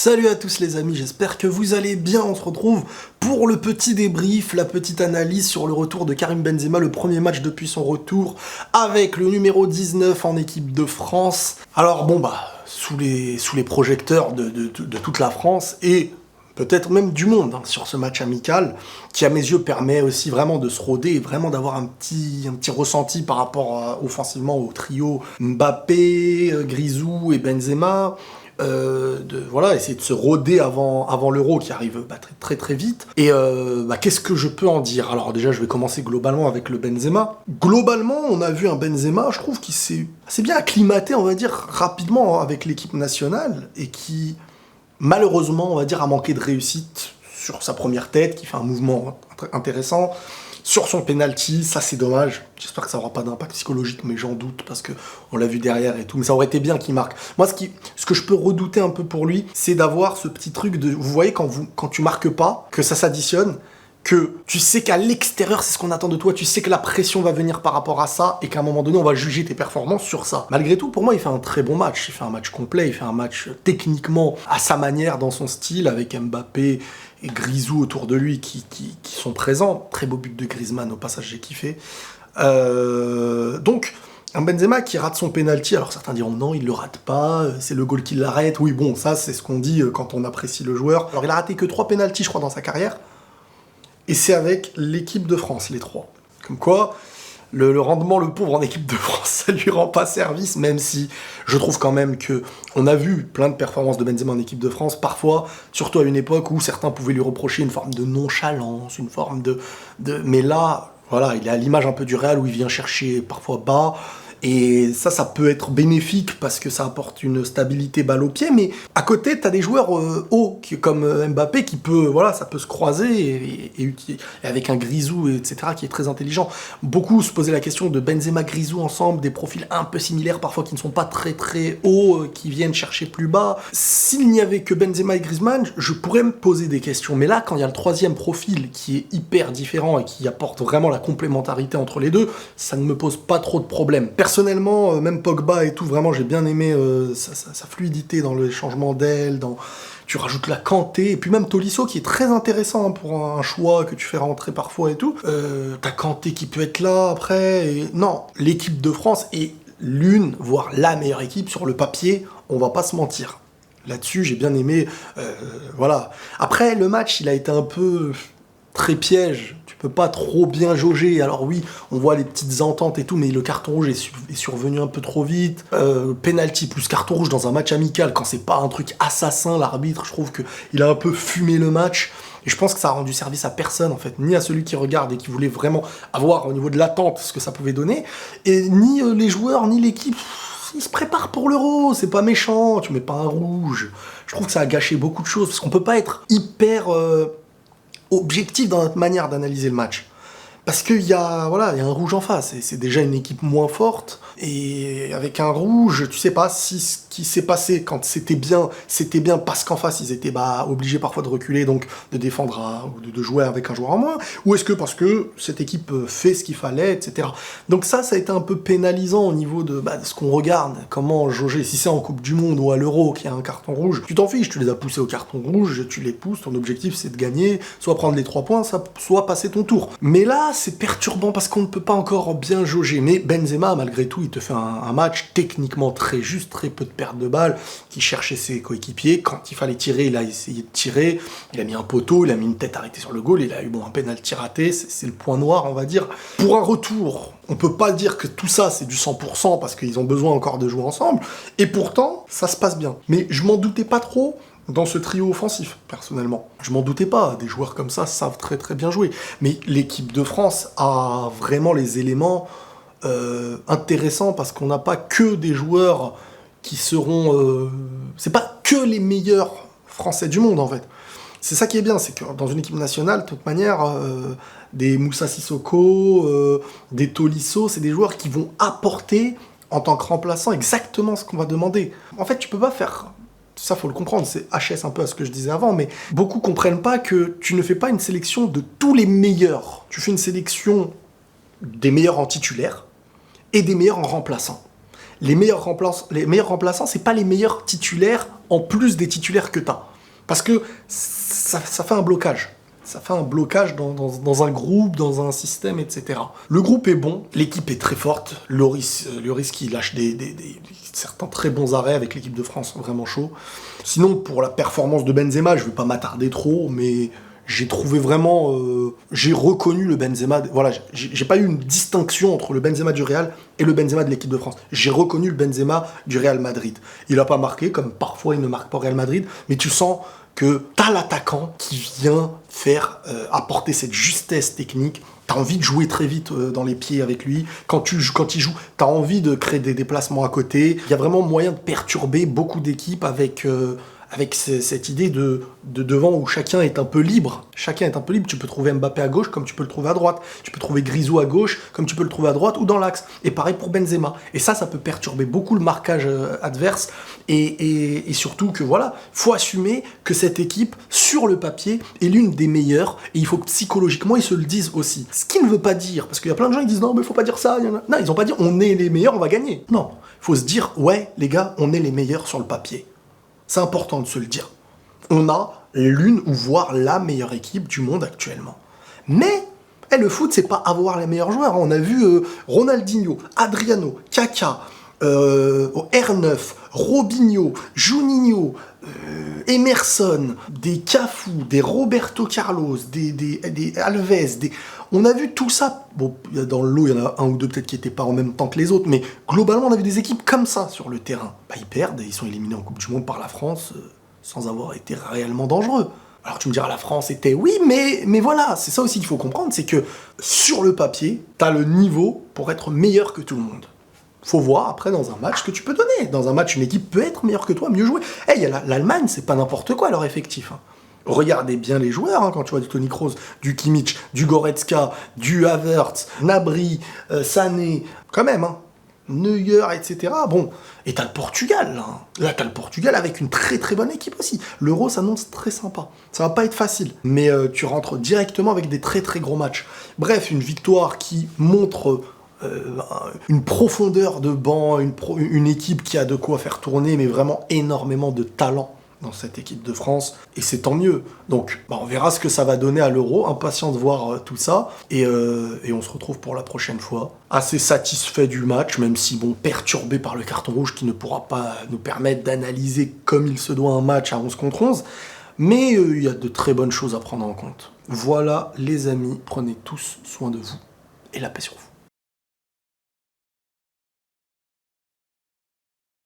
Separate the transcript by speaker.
Speaker 1: Salut à tous les amis, j'espère que vous allez bien. On se retrouve pour le petit débrief, la petite analyse sur le retour de Karim Benzema, le premier match depuis son retour avec le numéro 19 en équipe de France. Alors bon sous les projecteurs de toute la France et peut-être même du monde sur ce match amical qui à mes yeux permet aussi vraiment de se roder et vraiment d'avoir un petit ressenti par rapport offensivement au trio Mbappé, Grisou et Benzema. Essayer de se roder avant l'Euro qui arrive très vite. Et qu'est-ce que je peux en dire? Alors déjà, je vais commencer globalement avec le Benzema. Globalement, on a vu un Benzema, je trouve, qui s'est assez bien acclimaté, on va dire, rapidement avec l'équipe nationale et qui, malheureusement, on va dire, a manqué de réussite sur sa première tête, qui fait un mouvement intéressant. Sur son penalty, ça c'est dommage. J'espère que ça n'aura pas d'impact psychologique, mais j'en doute parce que on l'a vu derrière et tout. Mais ça aurait été bien qu'il marque. Moi, ce que je peux redouter un peu pour lui, c'est d'avoir ce petit truc de, vous voyez, quand tu marques pas, que ça s'additionne, que tu sais qu'à l'extérieur, c'est ce qu'on attend de toi, tu sais que la pression va venir par rapport à ça, et qu'à un moment donné, on va juger tes performances sur ça. Malgré tout, pour moi, il fait un très bon match. Il fait un match complet, il fait un match techniquement à sa manière, dans son style, avec Mbappé et Grisou autour de lui qui sont présents. Très beau but de Griezmann, au passage, j'ai kiffé. Donc, un Benzema qui rate son penalty, alors certains diront non, il le rate pas, c'est le goal qui l'arrête. Oui, bon, ça, c'est ce qu'on dit quand on apprécie le joueur. Alors, il a raté que 3 penaltys, je crois, dans sa carrière. Et c'est avec l'équipe de France, les 3. Comme quoi, le rendement, le pauvre en équipe de France, ça lui rend pas service, même si je trouve quand même que on a vu plein de performances de Benzema en équipe de France, parfois, surtout à une époque où certains pouvaient lui reprocher une forme de nonchalance, une forme de... Mais là, voilà, il est à l'image un peu du Real où il vient chercher parfois bas. Et ça peut être bénéfique parce que ça apporte une stabilité balle au pied, mais à côté, t'as des joueurs hauts, comme Mbappé, ça peut se croiser, et avec un Grisou, etc., qui est très intelligent. Beaucoup se posaient la question de Benzema-Grisou ensemble, des profils un peu similaires, parfois qui ne sont pas très hauts, qui viennent chercher plus bas. S'il n'y avait que Benzema et Griezmann, je pourrais me poser des questions, mais là, quand il y a le troisième profil qui est hyper différent et qui apporte vraiment la complémentarité entre les deux, ça ne me pose pas trop de problèmes. Personnellement, même Pogba et tout, vraiment, j'ai bien aimé sa fluidité dans le changement d'aile, tu rajoutes la Kanté, et puis même Tolisso, qui est très intéressant pour un choix que tu fais rentrer parfois et tout. T'as Kanté qui peut être là, après, et... Non, l'équipe de France est l'une, voire la meilleure équipe sur le papier, on va pas se mentir. Là-dessus, j'ai bien aimé, voilà. Après, le match, il a été un peu très piège, tu peux pas trop bien jauger. Alors oui, on voit les petites ententes et tout, mais le carton rouge est survenu un peu trop vite. Penalty plus carton rouge dans un match amical, quand c'est pas un truc assassin, l'arbitre, je trouve qu'il a un peu fumé le match. Et je pense que ça a rendu service à personne, en fait, ni à celui qui regarde et qui voulait vraiment avoir au niveau de l'attente ce que ça pouvait donner, et ni les joueurs, ni l'équipe. Ils se préparent pour l'Euro, c'est pas méchant, tu mets pas un rouge. Je trouve que ça a gâché beaucoup de choses, parce qu'on peut pas être hyper... objectif dans notre manière d'analyser le match. Parce qu'il y a un rouge en face, et c'est déjà une équipe moins forte, et avec un rouge, tu sais pas si ce qui s'est passé quand c'était bien parce qu'en face ils étaient obligés parfois de reculer, donc de défendre ou de jouer avec un joueur en moins, ou est-ce que parce que cette équipe fait ce qu'il fallait, etc. Donc ça a été un peu pénalisant au niveau de ce qu'on regarde, comment jauger. Si c'est en Coupe du Monde ou à l'Euro qu'il y a un carton rouge, tu t'en fiches, tu les as poussés au carton rouge, tu les pousses, ton objectif c'est de gagner, soit prendre les 3 points, soit passer ton tour. Mais là, c'est perturbant parce qu'on ne peut pas encore bien jauger. Mais Benzema, malgré tout, il te fait un match techniquement très juste, très peu de pertes de balles, qui cherchait ses coéquipiers. Quand il fallait tirer, il a essayé de tirer, il a mis un poteau, il a mis une tête arrêtée sur le goal, il a eu un penalty raté, c'est le point noir, on va dire. Pour un retour, on peut pas dire que tout ça c'est du 100% parce qu'ils ont besoin encore de jouer ensemble, et pourtant, ça se passe bien. Mais je m'en doutais pas trop dans ce trio offensif, personnellement. Je m'en doutais pas, des joueurs comme ça savent très bien jouer. Mais l'équipe de France a vraiment les éléments intéressants parce qu'on n'a pas que des joueurs qui seront... c'est pas que les meilleurs Français du monde, en fait. C'est ça qui est bien, c'est que dans une équipe nationale, de toute manière, des Moussa Sissoko, des Tolisso, c'est des joueurs qui vont apporter, en tant que remplaçant, exactement ce qu'on va demander. En fait, tu peux pas faire... Ça, faut le comprendre, c'est HS un peu à ce que je disais avant, mais beaucoup comprennent pas que tu ne fais pas une sélection de tous les meilleurs. Tu fais une sélection des meilleurs en titulaire et des meilleurs en remplaçants. Les meilleurs remplaçants, c'est pas les meilleurs titulaires en plus des titulaires que t'as. Parce que ça fait un blocage. Ça fait un blocage dans un groupe, dans un système, etc. Le groupe est bon, l'équipe est très forte. Lloris qui lâche certains très bons arrêts avec l'équipe de France, vraiment chaud. Sinon, pour la performance de Benzema, je ne vais pas m'attarder trop, mais j'ai trouvé vraiment... j'ai reconnu le Benzema... Voilà, j'ai pas eu une distinction entre le Benzema du Real et le Benzema de l'équipe de France. J'ai reconnu le Benzema du Real Madrid. Il n'a pas marqué, comme parfois il ne marque pas au Real Madrid, mais tu sens que t'as l'attaquant qui vient faire apporter cette justesse technique. T'as envie de jouer très vite dans les pieds avec lui. Quand il joue, t'as envie de créer des déplacements à côté. Il y a vraiment moyen de perturber beaucoup d'équipes avec cette idée de devant où chacun est un peu libre. Chacun est un peu libre. Tu peux trouver Mbappé à gauche comme tu peux le trouver à droite. Tu peux trouver Grisou à gauche comme tu peux le trouver à droite ou dans l'axe. Et pareil pour Benzema. Et ça peut perturber beaucoup le marquage adverse. Et surtout que voilà, faut assumer que cette équipe, sur le papier, est l'une des meilleures. Et il faut que psychologiquement, ils se le disent aussi. Ce qui ne veut pas dire, parce qu'il y a plein de gens qui disent non, mais il faut pas dire ça. Non, ils n'ont pas dit on est les meilleurs, on va gagner. Non, il faut se dire ouais, les gars, on est les meilleurs sur le papier. C'est important de se le dire. On a l'une ou voire la meilleure équipe du monde actuellement. Mais le foot, c'est pas avoir les meilleurs joueurs. On a vu Ronaldinho, Adriano, Kaka, R9, Robinho, Juninho, Emerson, des Cafu, des Roberto Carlos, des Alves, on a vu tout ça. Bon, dans le lot, il y en a un ou deux peut-être qui n'étaient pas en même temps que les autres, mais globalement, on a vu des équipes comme ça sur le terrain. Ils perdent, ils sont éliminés en Coupe du Monde par la France sans avoir été réellement dangereux. Alors tu me diras, la France était... Oui, mais voilà, c'est ça aussi qu'il faut comprendre, c'est que sur le papier, t'as le niveau pour être meilleur que tout le monde. Faut voir après dans un match ce que tu peux donner. Dans un match, une équipe peut être meilleure que toi, mieux jouer. Il y a l'Allemagne, c'est pas n'importe quoi leur effectif. Regardez bien les joueurs, quand tu vois du Toni Kroos, du Kimmich, du Goretzka, du Havertz, Gnabry, Sané, quand même, Neuer, etc. Bon, et t'as le Portugal, là. Là, t'as le Portugal avec une très très bonne équipe aussi. L'Euro s'annonce très sympa. Ça va pas être facile, mais tu rentres directement avec des très très gros matchs. Bref, une victoire qui montre... une profondeur de banc, une équipe qui a de quoi faire tourner, mais vraiment énormément de talent dans cette équipe de France, et c'est tant mieux. Donc, on verra ce que ça va donner à l'Euro, impatient de voir tout ça, et on se retrouve pour la prochaine fois. Assez satisfait du match, même si, perturbé par le carton rouge qui ne pourra pas nous permettre d'analyser comme il se doit un match à 11 contre 11, mais il y a de très bonnes choses à prendre en compte. Voilà les amis, prenez tous soin de vous, et la paix sur vous.